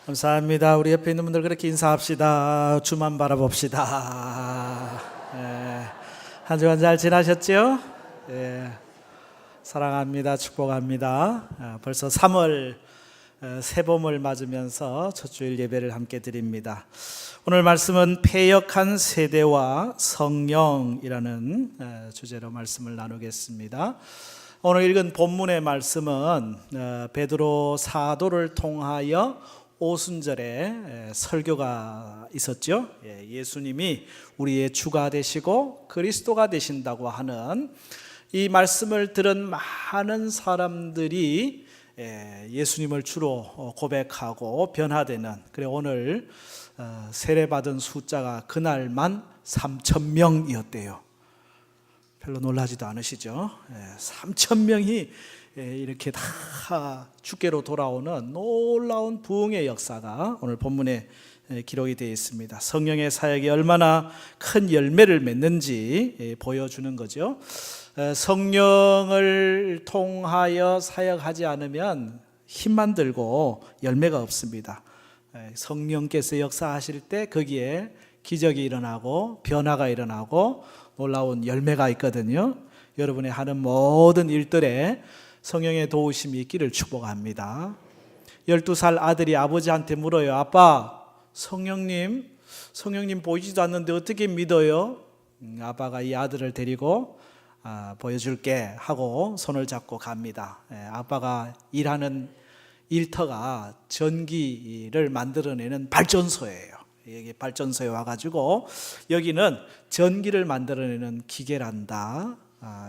감사합니다. 우리 옆에 있는 분들 그렇게 인사합시다. 주만 바라봅시다. 한 주간 잘 지나셨죠? 사랑합니다. 축복합니다. 벌써 3월 새봄을 맞으면서 첫 주일 예배를 함께 드립니다. 오늘 말씀은 패역한 세대와 성령이라는 주제로 말씀을 나누겠습니다. 오늘 읽은 본문의 말씀은 베드로 사도를 통하여 오순절에 설교가 있었죠. 예수님이 우리의 주가 되시고 그리스도가 되신다고 하는 이 말씀을 들은 많은 사람들이 예수님을 주로 고백하고 변화되는, 그래 오늘 세례받은 숫자가 그날만 3,000명이었대요. 별로 놀라지도 않으시죠? 3,000명이 이렇게 다 주께로 돌아오는 놀라운 부흥의 역사가 오늘 본문에 기록이 되어 있습니다. 성령의 사역이 얼마나 큰 열매를 맺는지 보여주는 거죠. 성령을 통하여 사역하지 않으면 힘만 들고 열매가 없습니다. 성령께서 역사하실 때 거기에 기적이 일어나고 변화가 일어나고 놀라운 열매가 있거든요. 여러분이 하는 모든 일들에 성령의 도우심이 있기를 축복합니다. 12살 아들이 아버지한테 물어요. 아빠, 성령님 보이지도 않는데 어떻게 믿어요? 아빠가 이 아들을 데리고 보여줄게 하고 손을 잡고 갑니다. 아빠가 일하는 일터가 전기를 만들어내는 발전소예요. 여기 발전소에 와가지고 여기는 전기를 만들어내는 기계란다.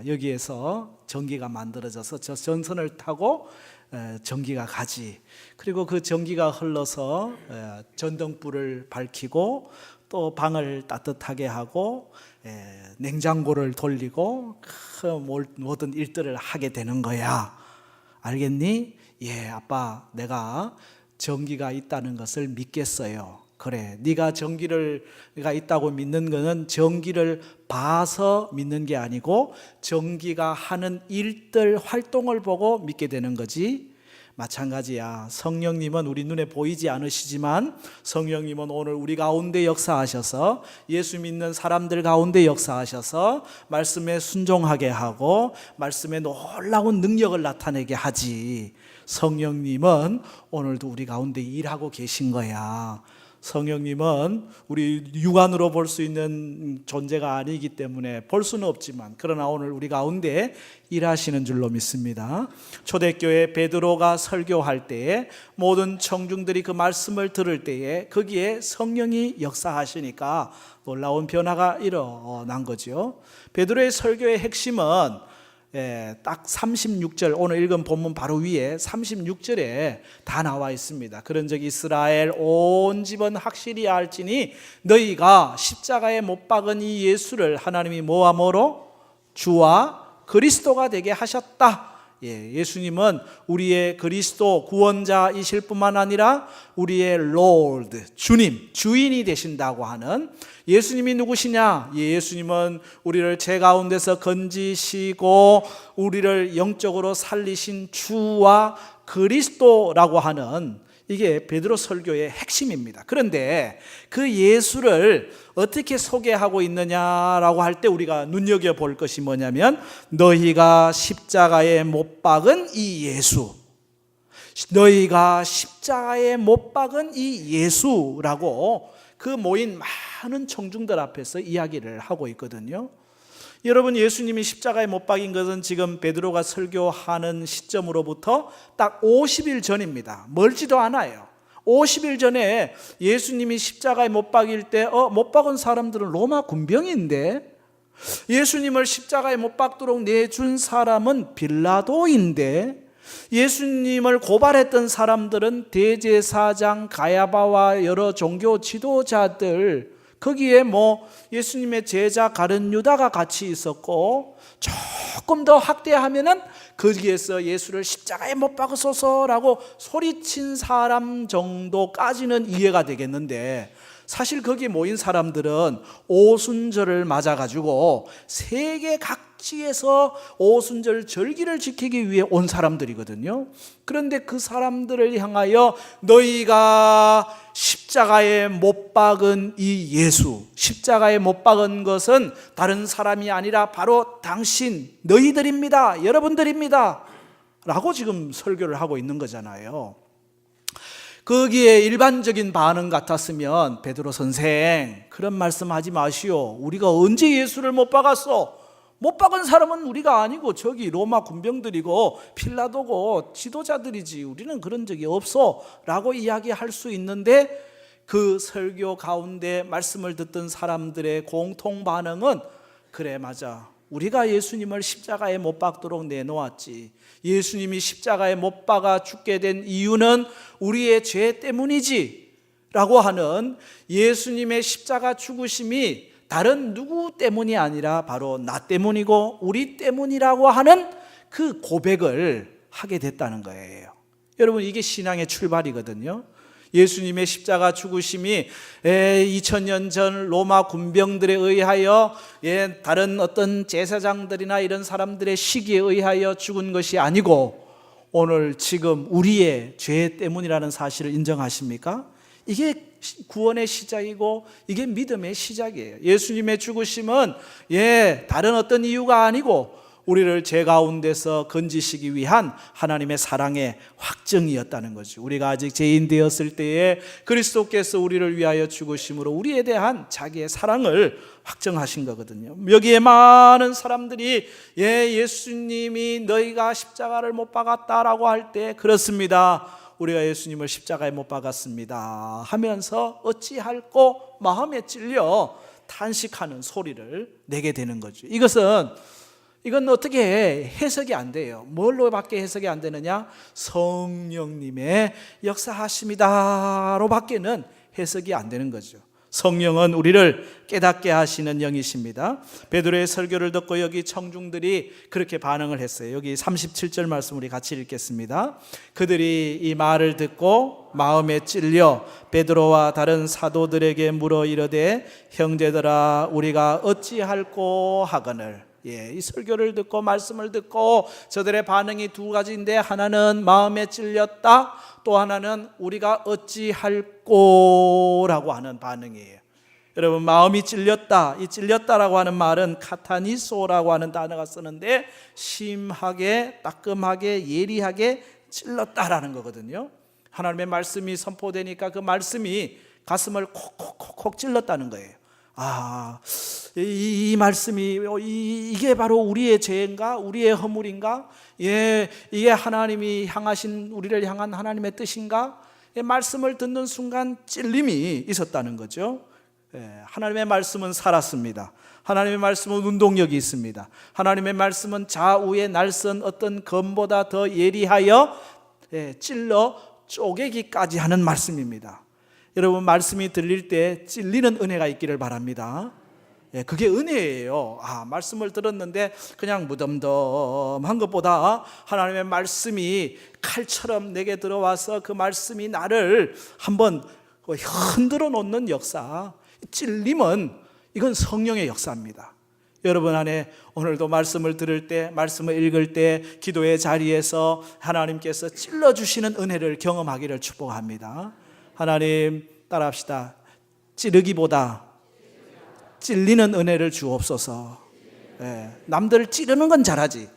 여기에서 전기가 만들어져서 저 전선을 타고 전기가 가지. 그리고 그 전기가 흘러서 전등불을 밝히고 또 방을 따뜻하게 하고 냉장고를 돌리고 그 모든 일들을 하게 되는 거야. 알겠니? 예, 아빠, 내가 전기가 있다는 것을 믿겠어요. 그래, 네가 전기가 있다고 믿는 것은 전기를 봐서 믿는 게 아니고 전기가 하는 일들, 활동을 보고 믿게 되는 거지. 마찬가지야. 성령님은 우리 눈에 보이지 않으시지만 성령님은 오늘 우리 가운데 역사하셔서 예수 믿는 사람들 가운데 역사하셔서 말씀에 순종하게 하고 말씀에 놀라운 능력을 나타내게 하지. 성령님은 오늘도 우리 가운데 일하고 계신 거야. 성령님은 우리 육안으로 볼 수 있는 존재가 아니기 때문에 볼 수는 없지만 그러나 오늘 우리 가운데 일하시는 줄로 믿습니다. 초대교회 베드로가 설교할 때에 모든 청중들이 그 말씀을 들을 때에 거기에 성령이 역사하시니까 놀라운 변화가 일어난 거죠. 베드로의 설교의 핵심은 딱 36절, 오늘 읽은 본문 바로 위에 36절에 다 나와 있습니다. 그런즉 이스라엘 온 집은 확실히 알지니 너희가 십자가에 못 박은 이 예수를 하나님이 뭐와 뭐로? 주와 그리스도가 되게 하셨다. 예수님은 우리의 그리스도 구원자이실 뿐만 아니라 우리의 Lord, 주님, 주인이 되신다고 하는 예수님이 누구시냐? 예수님은 우리를 죄 가운데서 건지시고 우리를 영적으로 살리신 주와 그리스도라고 하는, 이게 베드로 설교의 핵심입니다. 그런데 그 예수를 어떻게 소개하고 있느냐라고 할 때 우리가 눈여겨볼 것이 뭐냐면 너희가 십자가에 못 박은 이 예수, 너희가 십자가에 못 박은 이 예수라고 그 모인 많은 청중들 앞에서 이야기를 하고 있거든요. 여러분, 예수님이 십자가에 못 박인 것은 지금 베드로가 설교하는 시점으로부터 딱 50일 전입니다. 멀지도 않아요. 50일 전에 예수님이 십자가에 못 박일 때 못 박은 사람들은 로마 군병인데, 예수님을 십자가에 못 박도록 내준 사람은 빌라도인데, 예수님을 고발했던 사람들은 대제사장 가야바와 여러 종교 지도자들, 거기에 예수님의 제자 가룟 유다가 같이 있었고, 조금 더 확대하면은 거기에서 예수를 십자가에 못 박으소서라고 소리친 사람 정도까지는 이해가 되겠는데 사실 거기에 모인 사람들은 오순절을 맞아가지고 세계 각지에서 오순절 절기를 지키기 위해 온 사람들이거든요. 그런데 그 사람들을 향하여 너희가 십자가에 못 박은 이 예수, 십자가에 못 박은 것은 다른 사람이 아니라 바로 당신, 너희들입니다. 여러분들입니다. 라고 지금 설교를 하고 있는 거잖아요. 거기에 일반적인 반응 같았으면 베드로 선생 그런 말씀하지 마시오. 우리가 언제 예수를 못 박았어? 못 박은 사람은 우리가 아니고 저기 로마 군병들이고 필라도고 지도자들이지 우리는 그런 적이 없어 라고 이야기할 수 있는데 그 설교 가운데 말씀을 듣던 사람들의 공통 반응은 그래 맞아, 우리가 예수님을 십자가에 못 박도록 내놓았지. 예수님이 십자가에 못 박아 죽게 된 이유는 우리의 죄 때문이지 라고 하는 예수님의 십자가 죽으심이 다른 누구 때문이 아니라 바로 나 때문이고 우리 때문이라고 하는 그 고백을 하게 됐다는 거예요. 여러분, 이게 신앙의 출발이거든요. 예수님의 십자가 죽으심이 2000년 전 로마 군병들에 의하여 다른 어떤 제사장들이나 이런 사람들의 시기에 의하여 죽은 것이 아니고 오늘 지금 우리의 죄 때문이라는 사실을 인정하십니까? 이게 구원의 시작이고 이게 믿음의 시작이에요. 예수님의 죽으심은 다른 어떤 이유가 아니고 우리를 죄 가운데서 건지시기 위한 하나님의 사랑의 확증이었다는 거죠. 우리가 아직 죄인 되었을 때에 그리스도께서 우리를 위하여 죽으심으로 우리에 대한 자기의 사랑을 확증하신 거거든요. 여기에 많은 사람들이 예수님이 너희가 십자가를 못 박았다라고 할 때 그렇습니다, 우리가 예수님을 십자가에 못 박았습니다 하면서 어찌할꼬 마음에 찔려 탄식하는 소리를 내게 되는 거죠. 이건 어떻게 해석이 안 돼요. 뭘로밖에 해석이 안 되느냐? 성령님의 역사하심이다로 밖에는 해석이 안 되는 거죠. 성령은 우리를 깨닫게 하시는 영이십니다. 베드로의 설교를 듣고 여기 청중들이 그렇게 반응을 했어요. 여기 37절 말씀 우리 같이 읽겠습니다. 그들이 이 말을 듣고 마음에 찔려 베드로와 다른 사도들에게 물어 이르되 형제들아 우리가 어찌할꼬 하거늘. 이 설교를 듣고 말씀을 듣고 저들의 반응이 두 가지인데 하나는 마음에 찔렸다, 또 하나는 우리가 어찌할꼬라고 하는 반응이에요. 여러분, 마음이 찔렸다, 이 찔렸다라고 하는 말은 카타니소라고 하는 단어가 쓰는데 심하게, 따끔하게, 예리하게 찔렀다라는 거거든요. 하나님의 말씀이 선포되니까 그 말씀이 가슴을 콕콕콕콕 찔렀다는 거예요. 이 말씀이 이게 바로 우리의 죄인가? 우리의 허물인가? 이게 하나님이 향하신 우리를 향한 하나님의 뜻인가? 말씀을 듣는 순간 찔림이 있었다는 거죠. 하나님의 말씀은 살았습니다. 하나님의 말씀은 운동력이 있습니다. 하나님의 말씀은 좌우의 날선 어떤 검보다 더 예리하여 찔러 쪼개기까지 하는 말씀입니다. 여러분, 말씀이 들릴 때 찔리는 은혜가 있기를 바랍니다. 그게 은혜예요. 말씀을 들었는데 그냥 무덤덤한 것보다 하나님의 말씀이 칼처럼 내게 들어와서 그 말씀이 나를 한번 흔들어 놓는 역사, 찔림은 이건 성령의 역사입니다. 여러분 안에 오늘도 말씀을 들을 때, 말씀을 읽을 때 기도의 자리에서 하나님께서 찔러주시는 은혜를 경험하기를 축복합니다. 하나님, 따라합시다. 찌르기보다 찔리는 은혜를 주옵소서. 남들 찌르는 건 잘하지,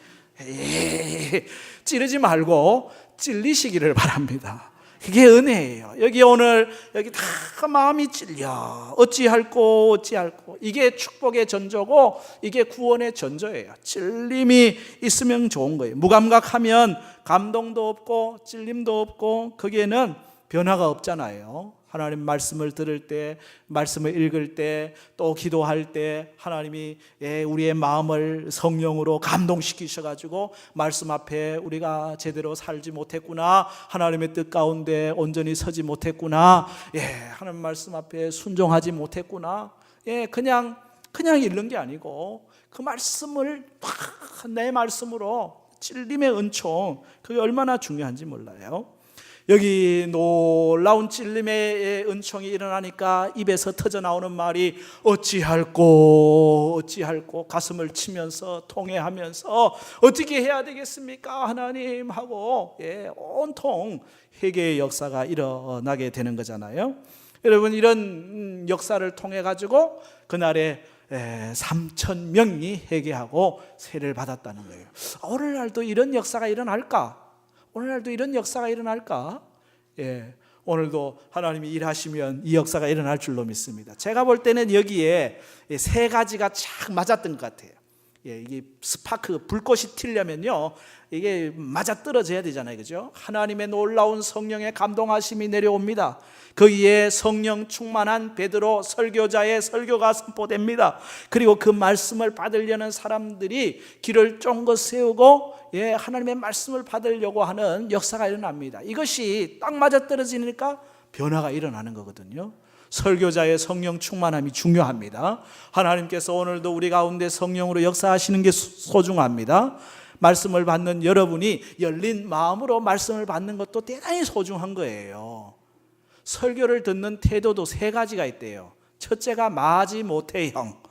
찌르지 말고 찔리시기를 바랍니다. 그게 은혜예요. 오늘 여기 다 마음이 찔려 어찌할꼬 이게 축복의 전조고 이게 구원의 전조예요. 찔림이 있으면 좋은 거예요. 무감각하면 감동도 없고 찔림도 없고 거기에는 변화가 없잖아요. 하나님 말씀을 들을 때, 말씀을 읽을 때, 또 기도할 때 하나님이 우리의 마음을 성령으로 감동시키셔가지고 말씀 앞에 우리가 제대로 살지 못했구나, 하나님의 뜻 가운데 온전히 서지 못했구나, 하나님 말씀 앞에 순종하지 못했구나, 그냥 읽는 게 아니고 그 말씀을 내 말씀으로 찔림의 은총, 그게 얼마나 중요한지 몰라요. 여기 놀라운 찔림의 은총이 일어나니까 입에서 터져나오는 말이 어찌할꼬 가슴을 치면서 통회하면서 어떻게 해야 되겠습니까 하나님 하고 온통 회개의 역사가 일어나게 되는 거잖아요. 여러분, 이런 역사를 통해 가지고 그날에 3,000명이 회개하고 세례를 받았다는 거예요. 오늘날도 이런 역사가 일어날까? 오늘도 하나님이 일하시면 이 역사가 일어날 줄로 믿습니다. 제가 볼 때는 여기에 세 가지가 착 맞았던 것 같아요. 이게 스파크, 불꽃이 튀려면요, 이게 맞아 떨어져야 되잖아요, 그죠? 하나님의 놀라운 성령의 감동하심이 내려옵니다. 거기에 성령 충만한 베드로 설교자의 설교가 선포됩니다. 그리고 그 말씀을 받으려는 사람들이 길을 쫑긋 세우고 하나님의 말씀을 받으려고 하는 역사가 일어납니다. 이것이 딱 맞아 떨어지니까 변화가 일어나는 거거든요. 설교자의 성령 충만함이 중요합니다. 하나님께서 오늘도 우리 가운데 성령으로 역사하시는 게 소중합니다. 말씀을 받는 여러분이 열린 마음으로 말씀을 받는 것도 대단히 소중한 거예요. 설교를 듣는 태도도 세 가지가 있대요. 첫째가 마지못해형.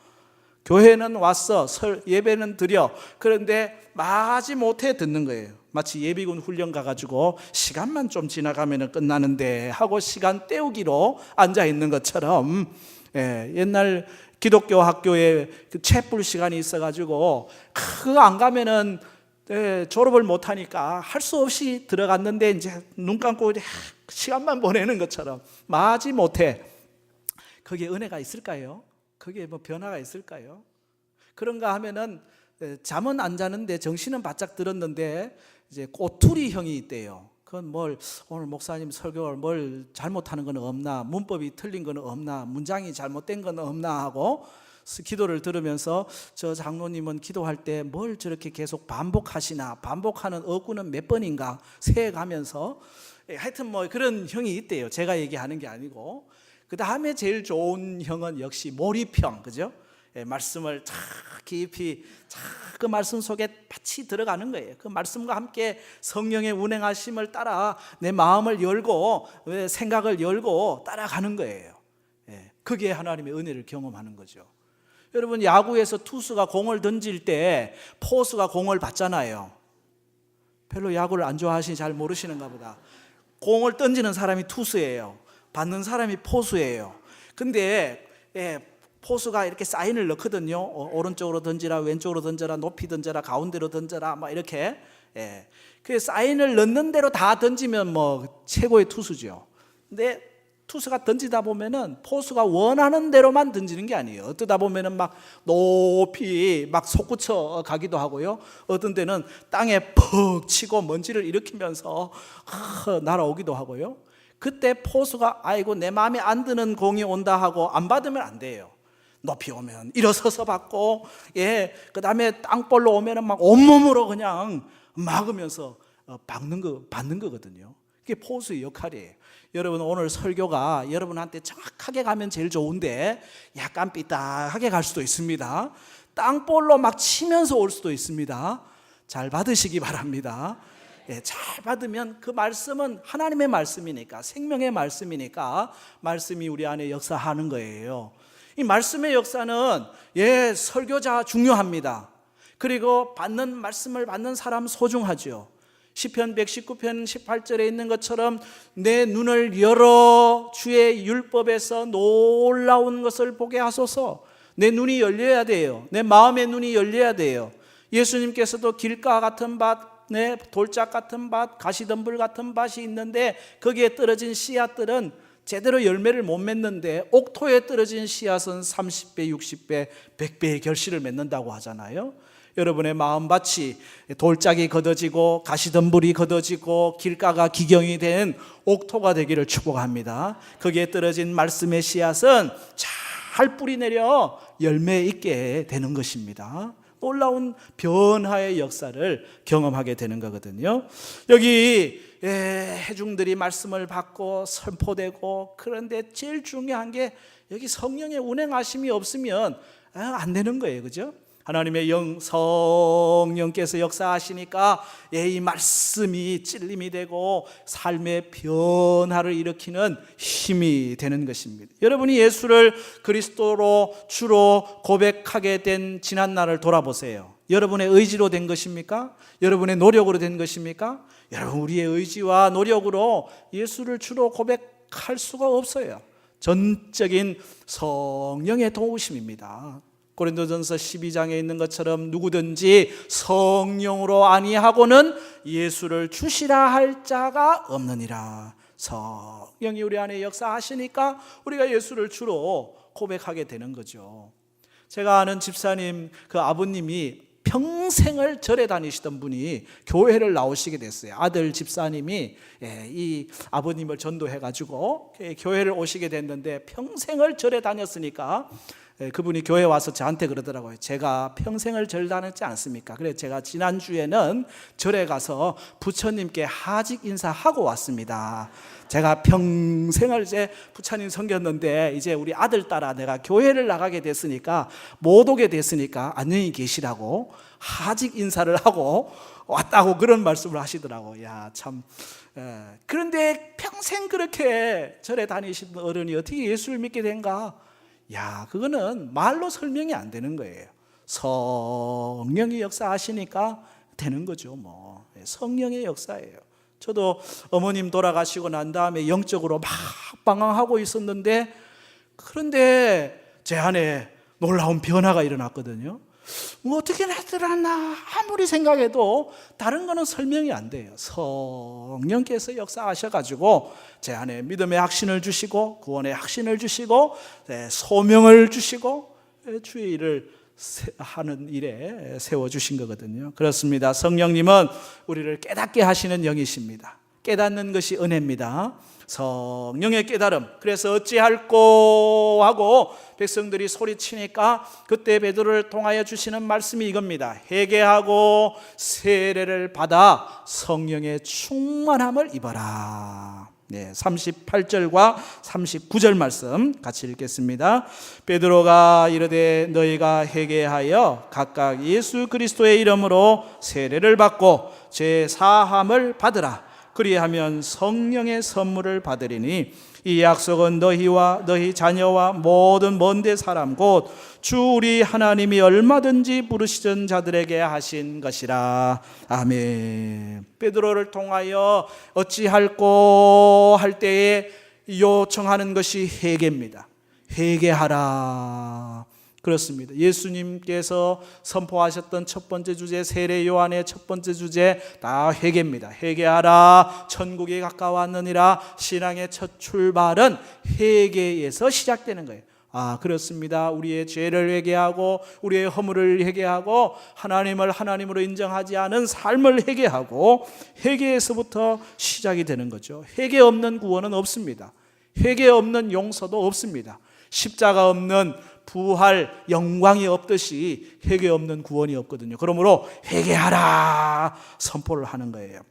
교회는 왔어, 예배는 드려. 그런데 마지못해 듣는 거예요. 마치 예비군 훈련 가가지고 시간만 좀 지나가면 끝나는데 하고 시간 때우기로 앉아 있는 것처럼, 옛날 기독교 학교에 그 채불 시간이 있어가지고 그거 안 가면은 졸업을 못하니까 할 수 없이 들어갔는데 이제 눈 감고 시간만 보내는 것처럼 마지못해. 거기에 은혜가 있을까요? 거기에 뭐 변화가 있을까요? 그런가 하면은 잠은 안 자는데 정신은 바짝 들었는데 이제 꼬투리 형이 있대요. 그건 오늘 목사님 설교를 뭘 잘못하는 건 없나, 문법이 틀린 건 없나, 문장이 잘못된 건 없나 하고 기도를 들으면서 저 장로님은 기도할 때 뭘 저렇게 계속 반복하시나, 반복하는 어구는 몇 번인가 세가면서 하여튼 뭐 그런 형이 있대요. 제가 얘기하는 게 아니고. 그 다음에 제일 좋은 형은 역시 몰입형, 그죠? 말씀을 참 깊이 그 말씀 속에 같이 들어가는 거예요. 그 말씀과 함께 성령의 운행하심을 따라 내 마음을 열고 생각을 열고 따라가는 거예요. 거기에 하나님의 은혜를 경험하는 거죠. 여러분, 야구에서 투수가 공을 던질 때 포수가 공을 받잖아요. 별로 야구를 안 좋아하시니 잘 모르시는가 보다. 공을 던지는 사람이 투수예요. 받는 사람이 포수예요. 근데 포수가 이렇게 사인을 넣거든요. 오른쪽으로 던지라, 왼쪽으로 던져라, 높이 던져라, 가운데로 던져라, 막 이렇게. 그 사인을 넣는 대로 다 던지면 뭐 최고의 투수죠. 근데 투수가 던지다 보면은 포수가 원하는 대로만 던지는 게 아니에요. 어떠다 보면은 막 높이 막 솟구쳐 가기도 하고요. 어떤 때는 땅에 퍽 치고 먼지를 일으키면서 날아오기도 하고요. 그때 포수가 아이고 내 마음에 안 드는 공이 온다 하고 안 받으면 안 돼요. 높이 오면 일어서서 받고, 그다음에 땅볼로 오면은 막 온몸으로 그냥 막으면서 받는 거거든요. 그게 포수의 역할이에요. 여러분, 오늘 설교가 여러분한테 정확하게 가면 제일 좋은데 약간 삐딱하게 갈 수도 있습니다. 땅볼로 막 치면서 올 수도 있습니다. 잘 받으시기 바랍니다. 잘 받으면 그 말씀은 하나님의 말씀이니까, 생명의 말씀이니까 말씀이 우리 안에 역사하는 거예요. 이 말씀의 역사는 설교자 중요합니다. 그리고 받는 말씀을 받는 사람 소중하죠. 시편 119편 18절에 있는 것처럼 내 눈을 열어 주의 율법에서 놀라운 것을 보게 하소서. 내 눈이 열려야 돼요. 내 마음의 눈이 열려야 돼요. 예수님께서도 길가 같은 밭, 돌짝 같은 밭, 가시덤불 같은 밭이 있는데 거기에 떨어진 씨앗들은 제대로 열매를 못 맺는데 옥토에 떨어진 씨앗은 30배, 60배, 100배의 결실을 맺는다고 하잖아요. 여러분의 마음밭이 돌짝이 걷어지고 가시덤불이 걷어지고 길가가 기경이 된 옥토가 되기를 축복합니다. 거기에 떨어진 말씀의 씨앗은 잘 뿌리 내려 열매 있게 되는 것입니다. 놀라운 변화의 역사를 경험하게 되는 거거든요. 여기 회중들이 말씀을 받고 선포되고, 그런데 제일 중요한 게 여기 성령의 운행하심이 없으면 안 되는 거예요, 그죠? 하나님의 성령께서 역사하시니까 이 말씀이 찔림이 되고 삶의 변화를 일으키는 힘이 되는 것입니다. 여러분이 예수를 그리스도로 주로 고백하게 된 지난 날을 돌아보세요. 여러분의 의지로 된 것입니까? 여러분의 노력으로 된 것입니까? 여러분, 우리의 의지와 노력으로 예수를 주로 고백할 수가 없어요. 전적인 성령의 도우심입니다. 고린도전서 12장에 있는 것처럼 누구든지 성령으로 아니하고는 예수를 주시라 할 자가 없느니라. 성령이 우리 안에 역사하시니까 우리가 예수를 주로 고백하게 되는 거죠. 제가 아는 집사님, 그 아버님이 평생을 절에 다니시던 분이 교회를 나오시게 됐어요. 아들 집사님이 이 아버님을 전도해가지고 교회를 오시게 됐는데, 평생을 절에 다녔으니까 그분이 교회 와서 저한테 그러더라고요. 제가 평생을 절 다녔지 않습니까? 그래서 제가 지난주에는 절에 가서 부처님께 하직 인사하고 왔습니다. 제가 평생을 이제 부처님 섬겼는데 이제 우리 아들 따라 내가 교회를 나가게 됐으니까, 못 오게 됐으니까 안녕히 계시라고 하직 인사를 하고 왔다고 그런 말씀을 하시더라고요. 야, 참. 그런데 평생 그렇게 절에 다니신 어른이 어떻게 예수를 믿게 된가? 야, 그거는 말로 설명이 안 되는 거예요. 성령이 역사하시니까 되는 거죠. 뭐 성령의 역사예요. 저도 어머님 돌아가시고 난 다음에 영적으로 막 방황하고 있었는데, 그런데 제 안에 놀라운 변화가 일어났거든요. 뭐 어떻게 나타났나 아무리 생각해도 다른 거는 설명이 안 돼요. 성령께서 역사하셔가지고 제 안에 믿음의 확신을 주시고 구원의 확신을 주시고 소명을 주시고 주의 일을 하는 일에 세워주신 거거든요. 그렇습니다. 성령님은 우리를 깨닫게 하시는 영이십니다. 깨닫는 것이 은혜입니다. 성령의 깨달음. 그래서 어찌할꼬 하고 백성들이 소리치니까 그때 베드로를 통하여 주시는 말씀이 이겁니다. 회개하고 세례를 받아 성령의 충만함을 입어라. 38절과 39절 말씀 같이 읽겠습니다. 베드로가 이르되 너희가 회개하여 각각 예수 그리스도의 이름으로 세례를 받고 죄 사함을 받으라. 그리하면 성령의 선물을 받으리니 이 약속은 너희와 너희 자녀와 모든 먼데 사람 곧 주 우리 하나님이 얼마든지 부르시던 자들에게 하신 것이라. 아멘. 베드로를 통하여 어찌할꼬 할 때에 요청하는 것이 회개입니다. 회개하라. 그렇습니다. 예수님께서 선포하셨던 첫 번째 주제, 세례 요한의 첫 번째 주제 다 회개입니다. 회개하라, 천국이 가까웠느니라. 신앙의 첫 출발은 회개에서 시작되는 거예요. 그렇습니다. 우리의 죄를 회개하고 우리의 허물을 회개하고 하나님을 하나님으로 인정하지 않은 삶을 회개하고, 회개에서부터 시작이 되는 거죠. 회개 없는 구원은 없습니다. 회개 없는 용서도 없습니다. 십자가 없는 부활 영광이 없듯이 회개 없는 구원이 없거든요. 그러므로 회개하라 선포를 하는 거예요.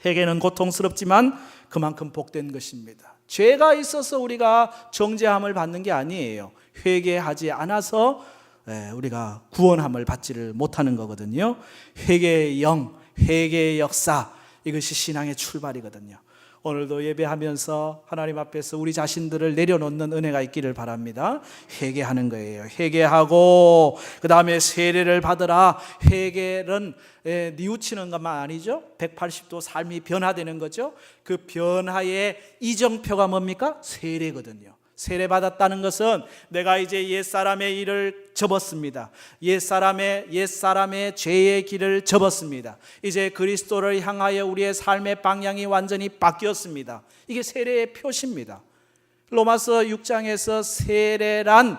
회개는 고통스럽지만 그만큼 복된 것입니다. 죄가 있어서 우리가 정죄함을 받는 게 아니에요. 회개하지 않아서 우리가 구원함을 받지를 못하는 거거든요. 회개의 영, 회개의 역사, 이것이 신앙의 출발이거든요. 오늘도 예배하면서 하나님 앞에서 우리 자신들을 내려놓는 은혜가 있기를 바랍니다. 회개하는 거예요. 회개하고 그 다음에 세례를 받으라. 회개는 뉘우치는 것만 아니죠. 180도 삶이 변화되는 거죠. 그 변화의 이정표가 뭡니까? 세례거든요. 세례받았다는 것은 내가 이제 옛사람의 일을 접었습니다. 옛사람의 죄의 길을 접었습니다. 이제 그리스도를 향하여 우리의 삶의 방향이 완전히 바뀌었습니다. 이게 세례의 표시입니다. 로마서 6장에서 세례란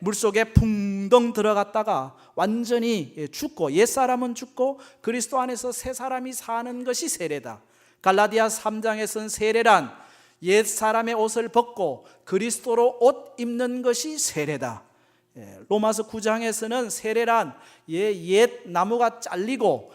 물속에 풍덩 들어갔다가 완전히 죽고, 옛사람은 죽고 그리스도 안에서 새 사람이 사는 것이 세례다. 갈라디아 3장에서는 세례란 옛사람의 옷을 벗고 그리스도로 옷 입는 것이 세례다. 로마서 9장에서는 세례란 옛 나무가 잘리고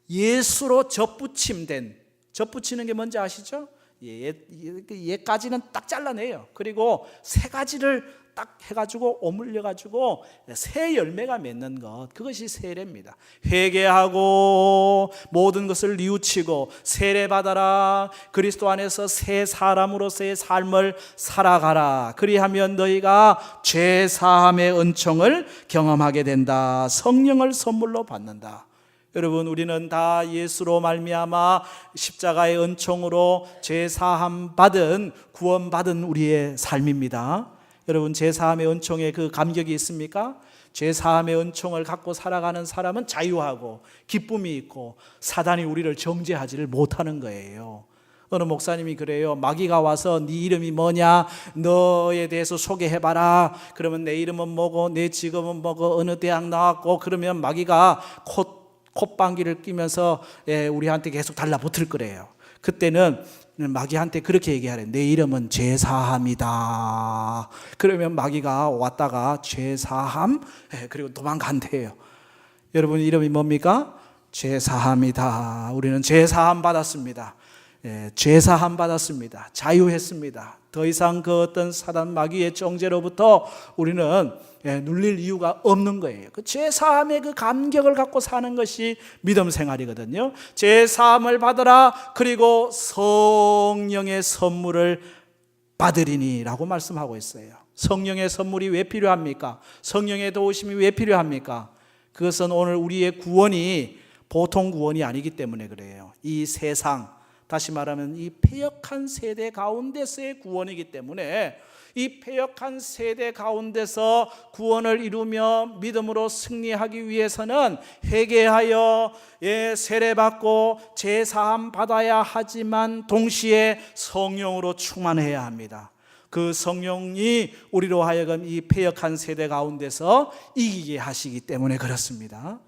예수로 접붙임된, 접붙이는 게 뭔지 아시죠? 얘까지는 딱 잘라내요. 그리고 세 가지를 딱 해가지고 오물려가지고 새 열매가 맺는 것, 그것이 세례입니다. 회개하고 모든 것을 뉘우치고 세례받아라. 그리스도 안에서 새 사람으로서의 삶을 살아가라. 그리하면 너희가 죄사함의 은총을 경험하게 된다. 성령을 선물로 받는다. 여러분, 우리는 다 예수로 말미암아 십자가의 은총으로 죄사함 받은, 구원받은 우리의 삶입니다. 여러분, 죄사함의 은총에 그 감격이 있습니까? 죄사함의 은총을 갖고 살아가는 사람은 자유하고 기쁨이 있고 사단이 우리를 정죄하지를 못하는 거예요. 어느 목사님이 그래요. 마귀가 와서 네 이름이 뭐냐, 너에 대해서 소개해봐라. 그러면 내 이름은 뭐고 내 직업은 뭐고 어느 대학 나왔고, 그러면 마귀가 콧방귀를 끼면서 우리한테 계속 달라붙을 거래요. 그때는 마귀한테 그렇게 얘기하래. 내 이름은 죄사함이다. 그러면 마귀가 왔다가 죄사함, 그리고 도망간대요. 여러분, 이름이 뭡니까? 죄사함이다. 우리는 죄사함 받았습니다. 죄사함 받았습니다. 자유했습니다. 더 이상 그 어떤 사단 마귀의 정죄로부터 우리는 눌릴 이유가 없는 거예요. 그 죄사함의 그 감격을 갖고 사는 것이 믿음 생활이거든요. 죄사함을 받으라. 그리고 성령의 선물을 받으리니 라고 말씀하고 있어요. 성령의 선물이 왜 필요합니까? 성령의 도우심이 왜 필요합니까? 그것은 오늘 우리의 구원이 보통 구원이 아니기 때문에 그래요. 이 세상, 다시 말하면 이 패역한 세대 가운데서의 구원이기 때문에, 이 패역한 세대 가운데서 구원을 이루며 믿음으로 승리하기 위해서는 회개하여 세례받고 제사함 받아야 하지만 동시에 성령으로 충만해야 합니다. 그 성령이 우리로 하여금 이 패역한 세대 가운데서 이기게 하시기 때문에 그렇습니다.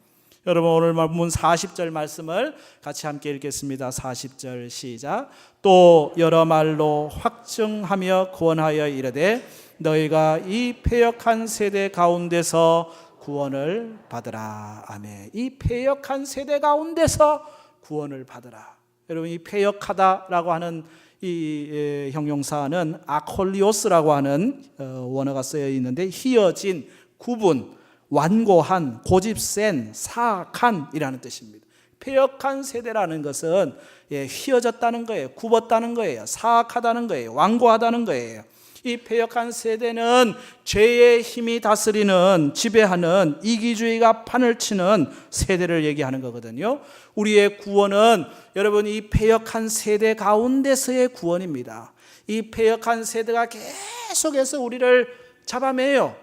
여러분, 오늘 본문 40절 말씀을 같이 함께 읽겠습니다. 40절 시작. 또 여러 말로 확증하며 구원하여 이르되 너희가 이 패역한 세대 가운데서 구원을 받으라. 아멘. 이 패역한 세대 가운데서 구원을 받으라. 여러분, 이 패역하다라고 하는 이 형용사는 아콜리오스라고 하는 원어가 쓰여 있는데, 휘어진, 구분, 완고한, 고집센, 사악한이라는 뜻입니다. 패역한 세대라는 것은 휘어졌다는 거예요. 굽었다는 거예요. 사악하다는 거예요. 완고하다는 거예요. 이 패역한 세대는 죄의 힘이 다스리는, 지배하는, 이기주의가 판을 치는 세대를 얘기하는 거거든요. 우리의 구원은 여러분, 이 패역한 세대 가운데서의 구원입니다. 이 패역한 세대가 계속해서 우리를 잡아매요.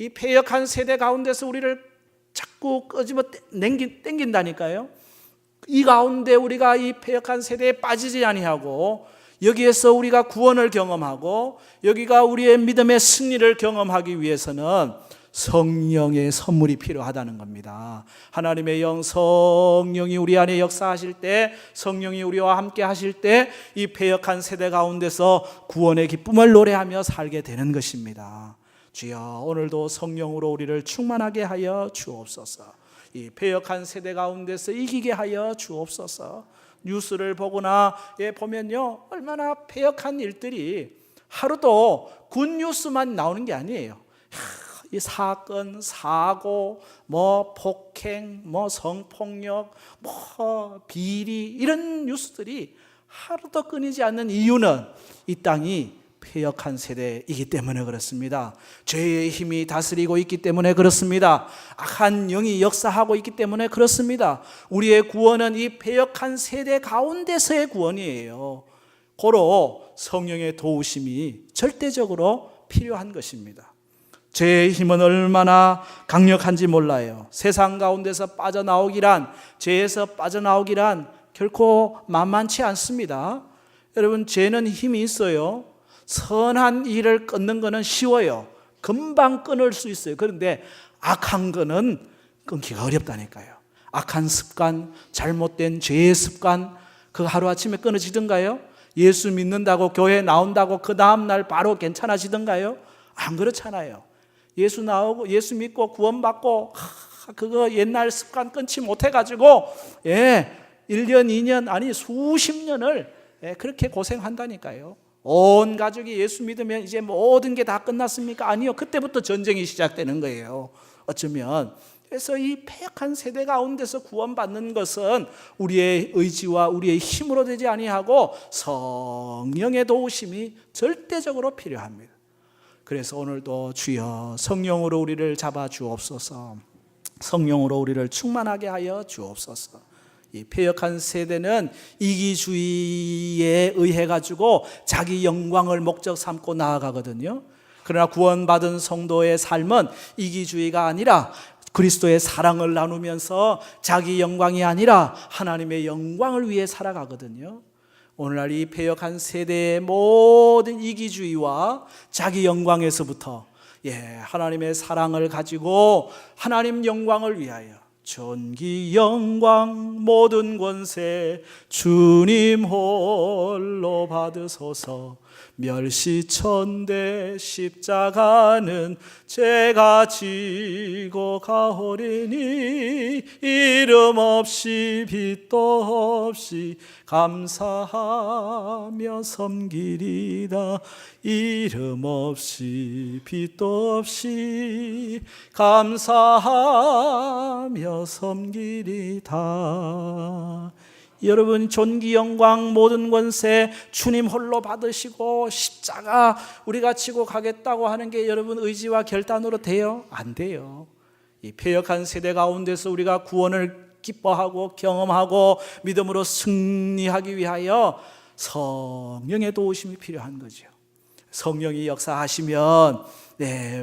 이 패역한 세대 가운데서 우리를 자꾸 끄집어 당긴다니까요. 이 가운데 우리가 이 패역한 세대에 빠지지 아니하고, 여기에서 우리가 구원을 경험하고 여기가 우리의 믿음의 승리를 경험하기 위해서는 성령의 선물이 필요하다는 겁니다. 하나님의 영 성령이 우리 안에 역사하실 때, 성령이 우리와 함께 하실 때 이 패역한 세대 가운데서 구원의 기쁨을 노래하며 살게 되는 것입니다. 주여, 오늘도 성령으로 우리를 충만하게 하여 주옵소서. 이 패역한 세대 가운데서 이기게 하여 주옵소서. 뉴스를 보거나 보면요, 얼마나 패역한 일들이, 하루도 굿뉴스만 나오는 게 아니에요. 이 사건, 사고, 폭행, 성폭력, 비리, 이런 뉴스들이 하루도 끊이지 않는 이유는 이 땅이 패역한 세대이기 때문에 그렇습니다. 죄의 힘이 다스리고 있기 때문에 그렇습니다. 악한 영이 역사하고 있기 때문에 그렇습니다. 우리의 구원은 이 패역한 세대 가운데서의 구원이에요. 고로 성령의 도우심이 절대적으로 필요한 것입니다. 죄의 힘은 얼마나 강력한지 몰라요. 세상 가운데서 빠져나오기란, 죄에서 빠져나오기란 결코 만만치 않습니다. 여러분, 죄는 힘이 있어요. 선한 일을 끊는 것은 쉬워요. 금방 끊을 수 있어요. 그런데 악한 거는 끊기가 어렵다니까요. 악한 습관, 잘못된 죄의 습관, 그거 하루아침에 끊어지던가요? 예수 믿는다고 교회 나온다고 그 다음날 바로 괜찮아지던가요? 안 그렇잖아요. 예수 나오고 예수 믿고 구원받고 그거 옛날 습관 끊지 못해가지고 1년 2년 아니 수십 년을 그렇게 고생한다니까요. 온 가족이 예수 믿으면 이제 모든 게 다 끝났습니까? 아니요. 그때부터 전쟁이 시작되는 거예요. 어쩌면. 그래서 이 패역한 세대 가운데서 구원받는 것은 우리의 의지와 우리의 힘으로 되지 아니하고 성령의 도우심이 절대적으로 필요합니다. 그래서 오늘도 주여 성령으로 우리를 잡아 주옵소서. 성령으로 우리를 충만하게 하여 주옵소서. 이 패역한 세대는 이기주의에 의해 가지고 자기 영광을 목적 삼고 나아가거든요. 그러나 구원받은 성도의 삶은 이기주의가 아니라 그리스도의 사랑을 나누면서 자기 영광이 아니라 하나님의 영광을 위해 살아가거든요. 오늘날 이 패역한 세대의 모든 이기주의와 자기 영광에서부터 하나님의 사랑을 가지고 하나님 영광을 위하여 존귀 영광 모든 권세 주님 홀로 받으소서. 멸시천대 십자가는 제가 지고 가오리니 이름 없이 빚도 없이 감사하며 섬기리다. 이름 없이 빚도 없이 감사하며 섬기리다. 여러분, 존귀 영광 모든 권세 주님 홀로 받으시고 십자가 우리가 지고 가겠다고 하는 게 여러분 의지와 결단으로 돼요? 안 돼요. 이 패역한 세대 가운데서 우리가 구원을 기뻐하고 경험하고 믿음으로 승리하기 위하여 성령의 도우심이 필요한 거죠. 성령이 역사하시면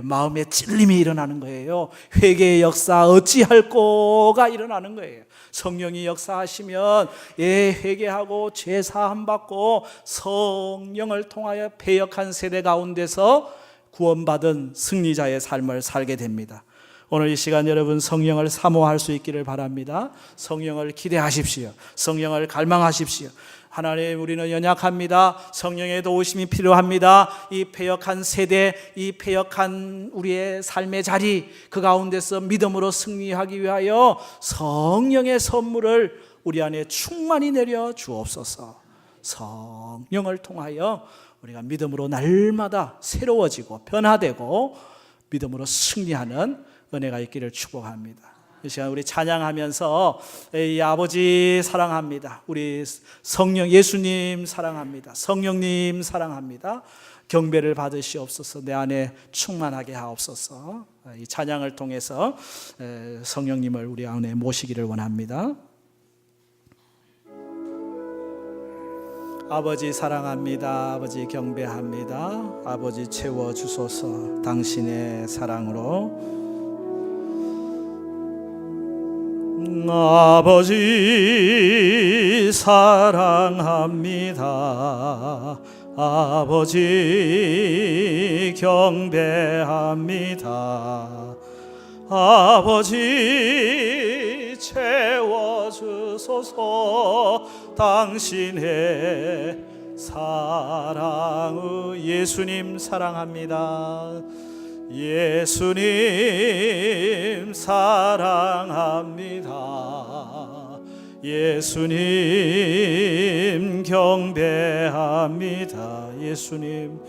마음에 찔림이 일어나는 거예요. 회개의 역사 어찌할꼬가 일어나는 거예요. 성령이 역사하시면 회개하고 죄 사함 받고 성령을 통하여 패역한 세대 가운데서 구원받은 승리자의 삶을 살게 됩니다. 오늘 이 시간 여러분 성령을 사모할 수 있기를 바랍니다. 성령을 기대하십시오. 성령을 갈망하십시오. 하나님, 우리는 연약합니다. 성령의 도우심이 필요합니다. 이 패역한 세대, 이 패역한 우리의 삶의 자리, 그 가운데서 믿음으로 승리하기 위하여 성령의 선물을 우리 안에 충만히 내려 주옵소서. 성령을 통하여 우리가 믿음으로 날마다 새로워지고 변화되고 믿음으로 승리하는 은혜가 있기를 축복합니다. 이 시간 우리 찬양하면서 이 아버지 사랑합니다. 우리 성령 예수님 사랑합니다. 성령님 사랑합니다. 경배를 받으시옵소서. 내 안에 충만하게 하옵소서. 이 찬양을 통해서 성령님을 우리 안에 모시기를 원합니다. 아버지 사랑합니다. 아버지 경배합니다. 아버지 채워주소서. 당신의 사랑으로. 아버지 사랑합니다. 아버지 경배합니다. 아버지 채워주소서. 당신의 사랑의 예수님 사랑합니다. 예수님 사랑합니다. 예수님 경배합니다. 예수님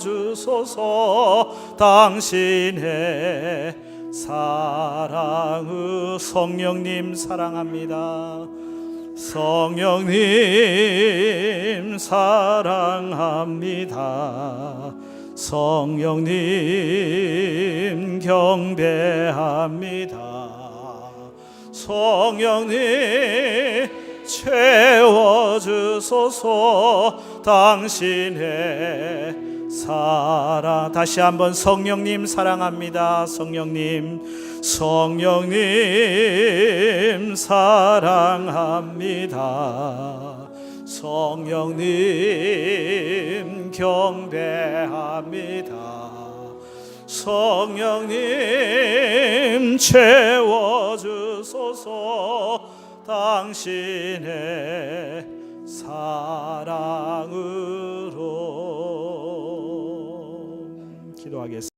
채워주소서. 당신의 사랑의 성령님 사랑합니다. 성령님 사랑합니다. 성령님 경배합니다. 성령님 채워주소서. 당신의 사랑. 다시 한번 성령님 사랑합니다. 성령님 사랑합니다. 성령님 경배합니다. 성령님 채워주소서. 당신의 사랑으로. 기도하겠습니다.